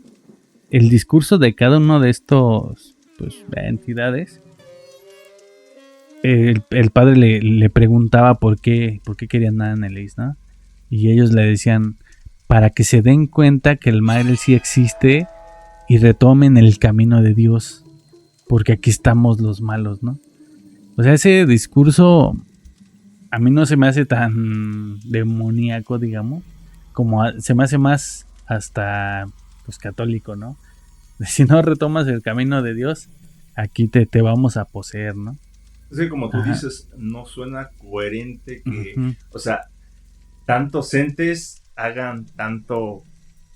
El discurso de cada uno de estos, pues, entidades. El padre le preguntaba por qué querían a Annalise, ¿no? Y ellos le decían, para que se den cuenta que el mal sí existe y retomen el camino de Dios, porque aquí estamos los malos, ¿no? O sea, ese discurso a mí no se me hace tan demoníaco, digamos, como se me hace más hasta, pues, católico, ¿no? Si no retomas el camino de Dios, aquí te vamos a poseer, ¿no? Es que como tú dices, no suena coherente que, o sea, tantos entes hagan tanto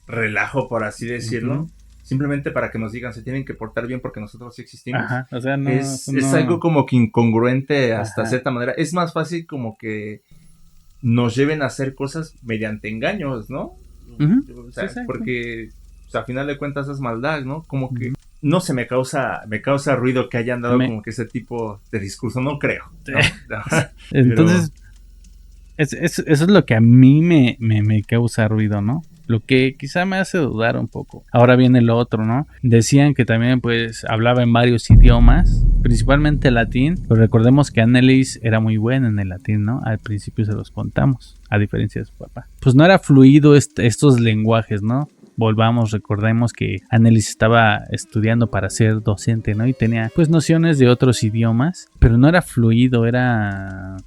relajo, por así decirlo, simplemente para que nos digan se tienen que portar bien porque nosotros sí existimos. O sea, es algo como que incongruente hasta cierta manera. Es más fácil como que nos lleven a hacer cosas mediante engaños, ¿no? O sea, porque o sea, a final de cuentas es maldad, ¿no? Como que no sé, me causa ruido que hayan dado como que ese tipo de discurso, no creo, ¿no? Entonces, eso es lo que a mí me causa ruido, ¿no? Lo que quizá me hace dudar un poco. Ahora viene lo otro, ¿no? Decían que también, pues, hablaba en varios idiomas, principalmente latín, pero recordemos que Annalise era muy buena en el latín, ¿no? Al principio se los contamos, a diferencia de su papá. Pues no era fluido estos lenguajes, ¿no? Recordemos que Annalise estaba estudiando para ser docente, ¿no? Y tenía, pues, nociones de otros idiomas, pero no era fluido, era,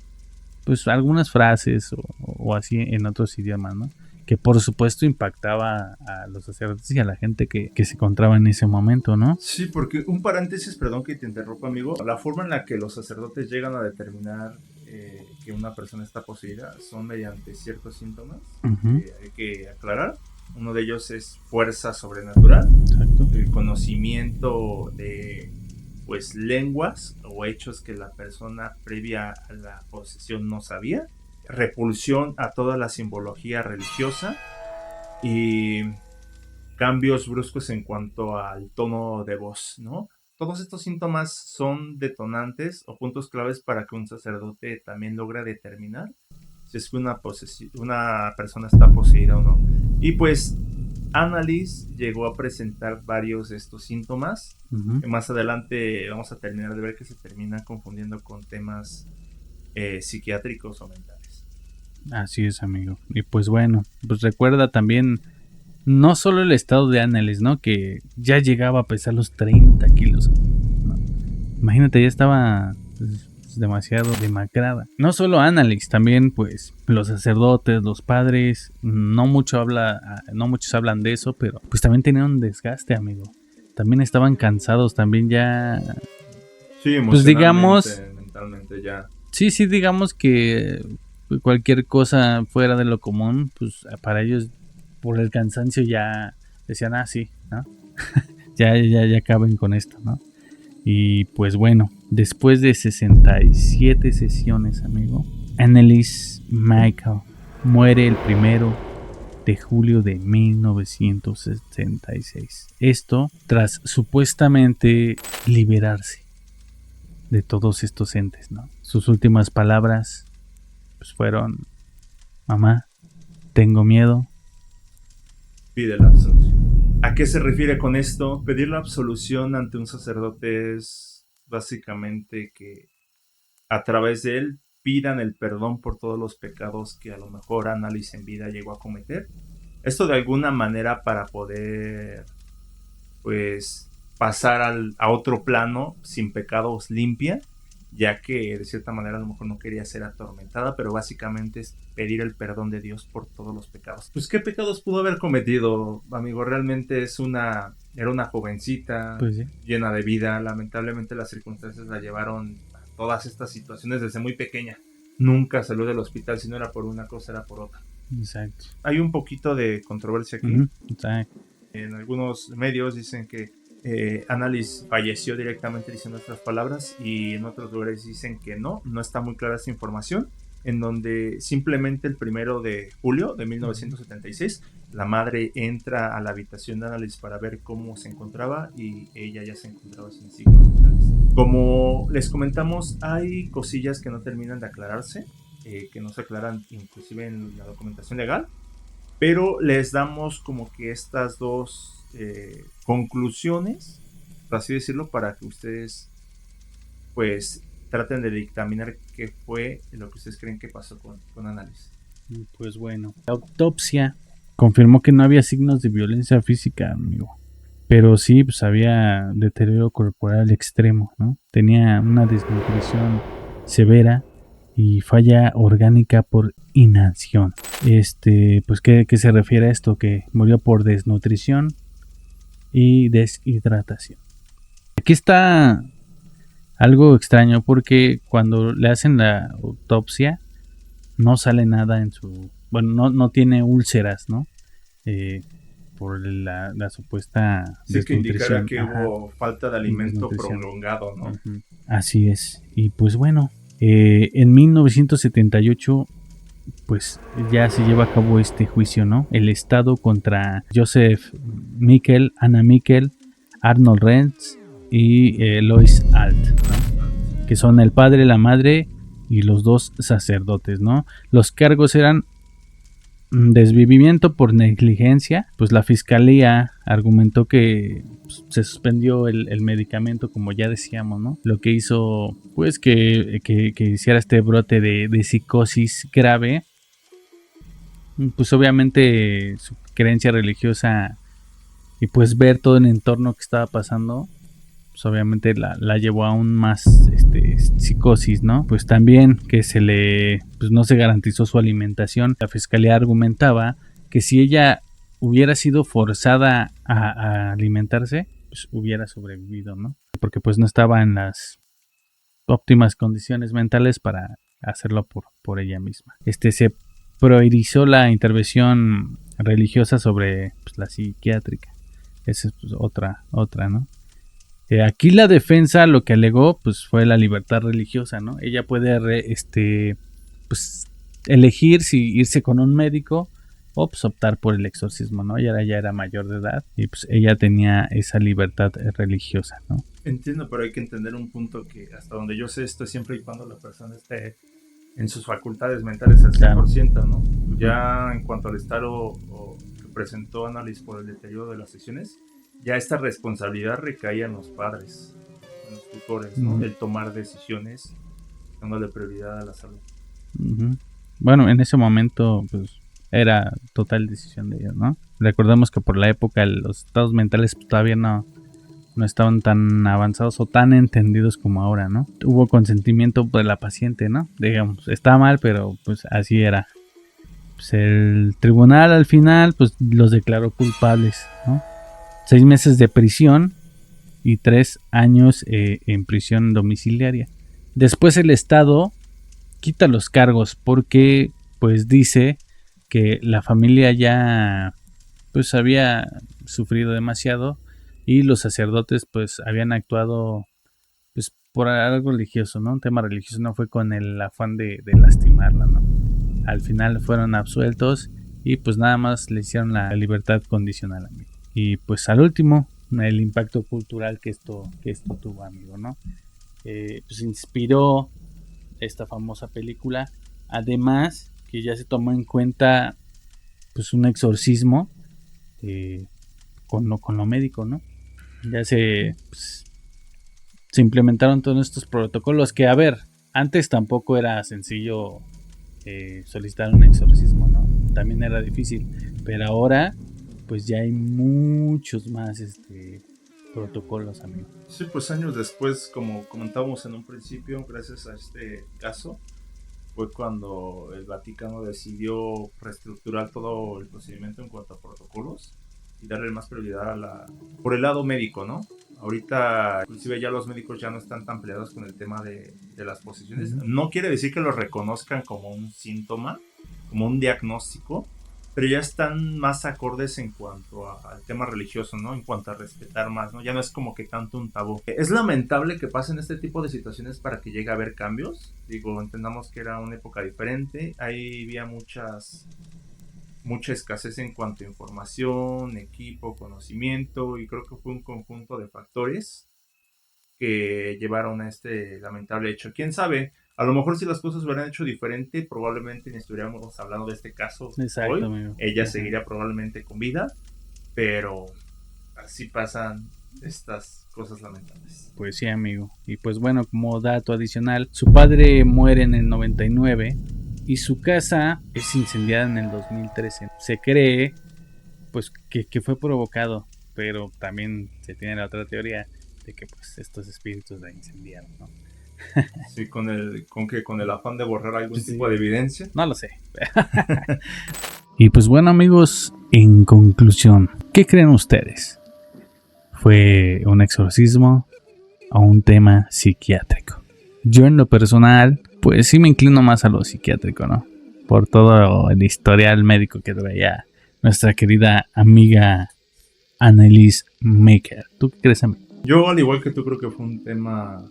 pues, algunas frases o así en otros idiomas, ¿no? Que por supuesto impactaba a los sacerdotes y a la gente que se encontraba en ese momento, ¿no? Sí, porque un paréntesis, perdón que te interrumpa, amigo, la forma en la que los sacerdotes llegan a determinar que una persona está poseída son mediante ciertos síntomas que hay que aclarar. Uno de ellos es fuerza sobrenatural. Exacto. El conocimiento de, pues, lenguas o hechos que la persona previa a la posesión no sabía. Repulsión a toda la simbología religiosa y cambios bruscos en cuanto al tono de voz, ¿no? Todos estos síntomas son detonantes o puntos claves para que un sacerdote también logre determinar si es que una persona está poseída o no. Y pues Annalise llegó a presentar varios de estos síntomas. Más adelante vamos a terminar de ver que se termina confundiendo con temas psiquiátricos o mentales. Así es, amigo. Y pues bueno, pues recuerda también no solo el estado de Annalise, ¿no? Que ya llegaba a pesar los 30 kilos, ¿no? Imagínate, ya estaba, pues, demasiado demacrada. No solo Annalise, también pues los sacerdotes, los padres, no muchos hablan de eso, pero pues también tenían un desgaste, amigo. También estaban cansados, también ya Sí, Pues digamos, mentalmente ya. sí, digamos que cualquier cosa fuera de lo común, pues para ellos, por el cansancio ya decían, sí, ¿no? ya acaben con esto, ¿no? Y pues bueno, después de 67 sesiones, amigo, Anneliese Michael muere el 1 de julio de 1976. Esto tras supuestamente liberarse de todos estos entes, ¿no? Sus últimas palabras pues fueron: mamá, tengo miedo. Pide la absolución. ¿A qué se refiere con esto? Pedir la absolución ante un sacerdote es básicamente que a través de él pidan el perdón por todos los pecados que a lo mejor Anneliese en vida llegó a cometer. Esto de alguna manera para poder pues pasar a otro plano sin pecados limpia, ya que de cierta manera a lo mejor no quería ser atormentada, pero básicamente es pedir el perdón de Dios por todos los pecados. Pues ¿qué pecados pudo haber cometido, amigo? Realmente era una jovencita, Pues sí. llena de vida. Lamentablemente las circunstancias la llevaron a todas estas situaciones desde muy pequeña. Nunca salió del hospital, si no era por una cosa era por otra. Exacto. Hay un poquito de controversia aquí. Exacto. En algunos medios dicen que Anneliese falleció directamente diciendo estas palabras, y en otros lugares dicen que no está muy clara esta información, en donde simplemente el 1 de julio de 1976 la madre entra a la habitación de Anneliese para ver cómo se encontraba, y ella ya se encontraba sin signos vitales. Como les comentamos, hay cosillas que no terminan de aclararse, que no se aclaran inclusive en la documentación legal, pero les damos como que estas dos conclusiones, por así decirlo, para que ustedes pues traten de dictaminar qué fue lo que ustedes creen que pasó con Anneliese. Pues bueno, la autopsia confirmó que no había signos de violencia física, amigo, pero sí pues había deterioro corporal extremo, ¿no? Tenía una desnutrición severa y falla orgánica por inanición. Pues ¿qué se refiere a esto? Que murió por desnutrición y deshidratación. Aquí está algo extraño, porque cuando le hacen la autopsia no sale nada en su... Bueno, no tiene úlceras, ¿no? Por la supuesta sí, que indicara desnutrición. que hubo falta de alimento prolongado, ¿no? Uh-huh. Así es. Y pues bueno, en 1978 pues ya se lleva a cabo este juicio, ¿no? El Estado contra Joseph Mikkel, Anna Mikkel, Arnold Renz y Lois Alt, ¿no? Que son el padre, la madre y los dos sacerdotes, ¿no? Los cargos eran desvivimiento por negligencia. Pues la fiscalía argumentó que se suspendió el medicamento, como ya decíamos, ¿no? Lo que hizo pues que hiciera este brote de psicosis grave. Pues obviamente su creencia religiosa y pues ver todo el entorno que estaba pasando, pues obviamente la llevó a aún más psicosis, ¿no? Pues también que pues no se garantizó su alimentación. La fiscalía argumentaba que si ella hubiera sido forzada a alimentarse, pues hubiera sobrevivido, ¿no? Porque pues no estaba en las óptimas condiciones mentales para hacerlo por ella misma. Se priorizó la intervención religiosa sobre pues, la psiquiátrica. Esa es pues, otra, ¿no? Aquí la defensa lo que alegó pues fue la libertad religiosa, ¿no? Ella puede pues elegir si irse con un médico o pues optar por el exorcismo, ¿no? Ella ya era mayor de edad y pues ella tenía esa libertad religiosa, ¿no? Entiendo, pero hay que entender un punto que hasta donde yo sé esto es siempre y cuando la persona esté en sus facultades mentales al 100%, ¿no? Uh-huh. Ya en cuanto al estado que presentó Anneliese por el deterioro de las sesiones, ya esta responsabilidad recaía en los padres, en los tutores, ¿no? Uh-huh. El tomar decisiones dándole prioridad a la salud. Uh-huh. Bueno, en ese momento pues era total decisión de ellos, ¿no? Recordemos que por la época los estados mentales pues, todavía no estaban tan avanzados o tan entendidos como ahora, ¿no? Hubo consentimiento de la paciente, ¿no? Digamos, está mal, pero pues así era. Pues el tribunal al final pues los declaró culpables, ¿no? 6 meses de prisión y 3 años en prisión domiciliaria. Después el Estado quita los cargos porque pues dice que la familia ya pues había sufrido demasiado y los sacerdotes pues habían actuado pues por algo religioso, ¿no? Un tema religioso, no fue con el afán de lastimarla, ¿no? Al final fueron absueltos y pues nada más le hicieron la libertad condicional, amigo. Y pues al último, el impacto cultural que esto tuvo, amigo, ¿no? Pues inspiró esta famosa película, además que ya se tomó en cuenta pues un exorcismo con lo médico, ¿no? Ya pues, se implementaron todos estos protocolos que, a ver, antes tampoco era sencillo solicitar un exorcismo, ¿no? También era difícil, pero ahora pues ya hay muchos más protocolos, amigo. Sí, pues años después, como comentábamos en un principio, gracias a este caso, fue cuando el Vaticano decidió reestructurar todo el procedimiento en cuanto a protocolos y darle más prioridad por el lado médico, ¿no? Ahorita, inclusive ya los médicos ya no están tan peleados con el tema de las posesiones. No quiere decir que lo reconozcan como un síntoma, como un diagnóstico, pero ya están más acordes en cuanto al tema religioso, ¿no? En cuanto a respetar más, ¿no? Ya no es como que tanto un tabú. Es lamentable que pasen este tipo de situaciones para que llegue a haber cambios. Digo, entendamos que era una época diferente. Ahí había mucha escasez en cuanto a información, equipo, conocimiento, y creo que fue un conjunto de factores que llevaron a este lamentable hecho. ¿Quién sabe? A lo mejor si las cosas hubieran hecho diferente, probablemente ni estuviéramos hablando de este caso. Exacto, hoy. Amigo. Ella seguiría probablemente con vida, pero así pasan estas cosas lamentables. Pues sí, amigo. Y pues bueno, como dato adicional, su padre muere en el 99 y su casa es incendiada en el 2013. Se cree pues que fue provocado, pero también se tiene la otra teoría de que pues estos espíritus la incendiaron, ¿no? Sí, con el afán de borrar algún tipo de evidencia. No lo sé. Y pues bueno, amigos, en conclusión, ¿qué creen ustedes? ¿Fue un exorcismo o un tema psiquiátrico? Yo en lo personal, pues sí me inclino más a lo psiquiátrico, ¿no? Por todo el historial médico que traía nuestra querida amiga Annalise Maker. ¿Tú qué crees, amigo? Yo, al igual que tú, creo que fue un tema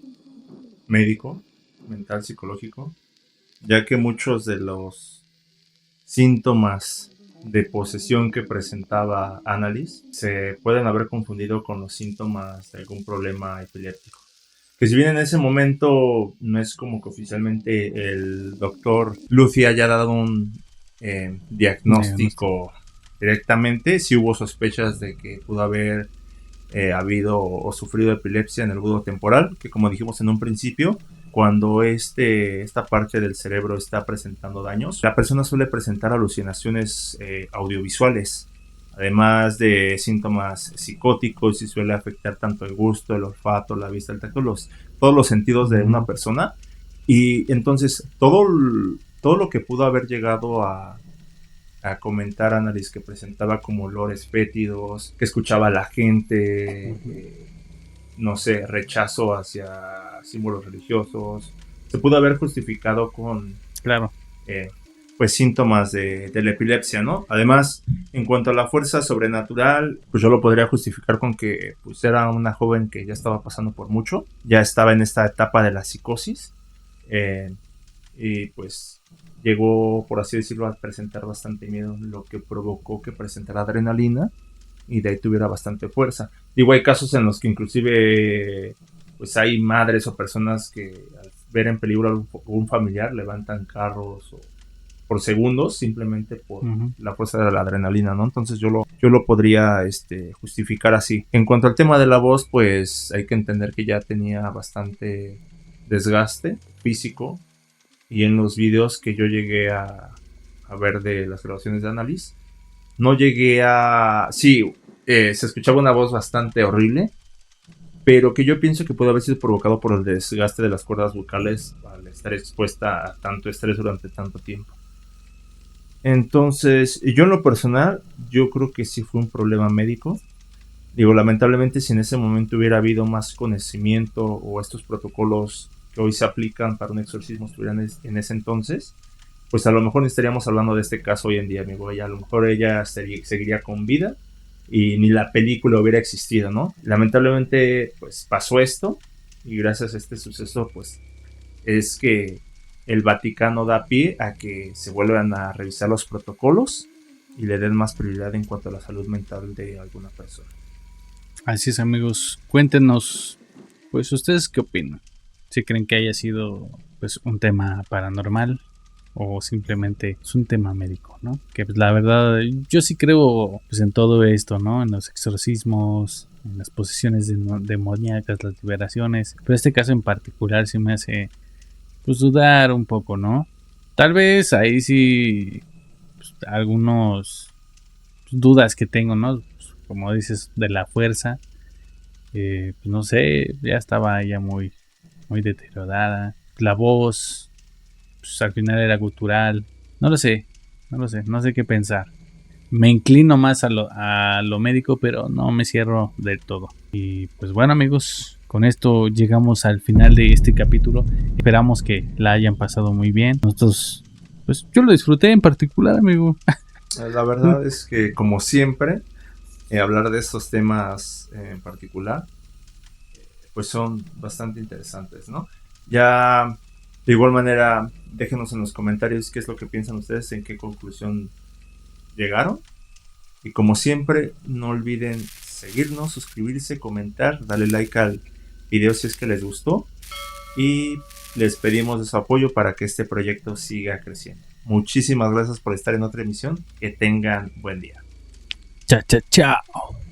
médico, mental, psicológico, ya que muchos de los síntomas de posesión que presentaba Annalise se pueden haber confundido con los síntomas de algún problema epiléptico. Que si bien en ese momento no es como que oficialmente el doctor Lucy haya dado un diagnóstico directamente, sí hubo sospechas de que pudo haber habido o sufrido epilepsia en el bulbo temporal, que como dijimos en un principio, cuando esta parte del cerebro está presentando daños, la persona suele presentar alucinaciones audiovisuales, además de síntomas psicóticos, y suele afectar tanto el gusto, el olfato, la vista, el tacto, todos los sentidos de una persona. Y entonces todo lo que pudo haber llegado a comentar Annalise, que presentaba como olores fétidos, que escuchaba a la gente, no sé, rechazo hacia símbolos religiosos, se pudo haber justificado con pues síntomas de la epilepsia, ¿no? Además, en cuanto a la fuerza sobrenatural, pues yo lo podría justificar con que pues era una joven que ya estaba pasando por mucho, ya estaba en esta etapa de la psicosis, y pues llegó, por así decirlo, a presentar bastante miedo, lo que provocó que presentara adrenalina y de ahí tuviera bastante fuerza. Digo, hay casos en los que inclusive pues hay madres o personas que al ver en peligro a un familiar levantan carros por segundos simplemente por la fuerza de la adrenalina, ¿no? Entonces yo lo podría justificar así. En cuanto al tema de la voz, pues hay que entender que ya tenía bastante desgaste físico. Y en los videos que yo llegué a ver de las grabaciones de Annalise, no llegué a... Sí, se escuchaba una voz bastante horrible, pero que yo pienso que puede haber sido provocado por el desgaste de las cuerdas vocales al estar expuesta a tanto estrés durante tanto tiempo. Entonces, yo en lo personal, yo creo que sí fue un problema médico, Digo, lamentablemente si en ese momento hubiera habido más conocimiento o estos protocolos que hoy se aplican para un exorcismo estuvieran en ese entonces, pues a lo mejor no estaríamos hablando de este caso hoy en día, amigo. Y a lo mejor ella seguiría con vida y ni la película hubiera existido, ¿no? Lamentablemente, pues pasó esto y gracias a este suceso, pues es que el Vaticano da pie a que se vuelvan a revisar los protocolos y le den más prioridad en cuanto a la salud mental de alguna persona. Así es, amigos. Cuéntenos, pues, ¿ustedes qué opinan? Si creen que haya sido, pues, un tema paranormal o simplemente es un tema médico, ¿no? Que pues, la verdad, yo sí creo pues, en todo esto, ¿no? En los exorcismos, en las posesiones demoníacas, las liberaciones. Pero este caso en particular sí me hace, pues, dudar un poco, ¿no? Tal vez ahí sí, pues, algunos dudas que tengo, ¿no? Pues, como dices, de la fuerza. Pues no sé, ya estaba ya muy, muy deteriorada. La voz, pues al final era gutural. No lo sé, no sé qué pensar. Me inclino más a lo médico, pero no me cierro del todo. Y pues bueno, amigos, con esto llegamos al final de este capítulo. Esperamos que la hayan pasado muy bien. Nosotros, pues yo lo disfruté en particular, amigo. La verdad es que, como siempre, hablar de estos temas en particular, pues son bastante interesantes, ¿no? Ya, de igual manera, déjenos en los comentarios qué es lo que piensan ustedes, en qué conclusión llegaron. Y como siempre, no olviden seguirnos, suscribirse, comentar, darle like al video si es que les gustó. Y les pedimos de su apoyo para que este proyecto siga creciendo. Muchísimas gracias por estar en otra emisión. Que tengan buen día. Chao, chao, chao.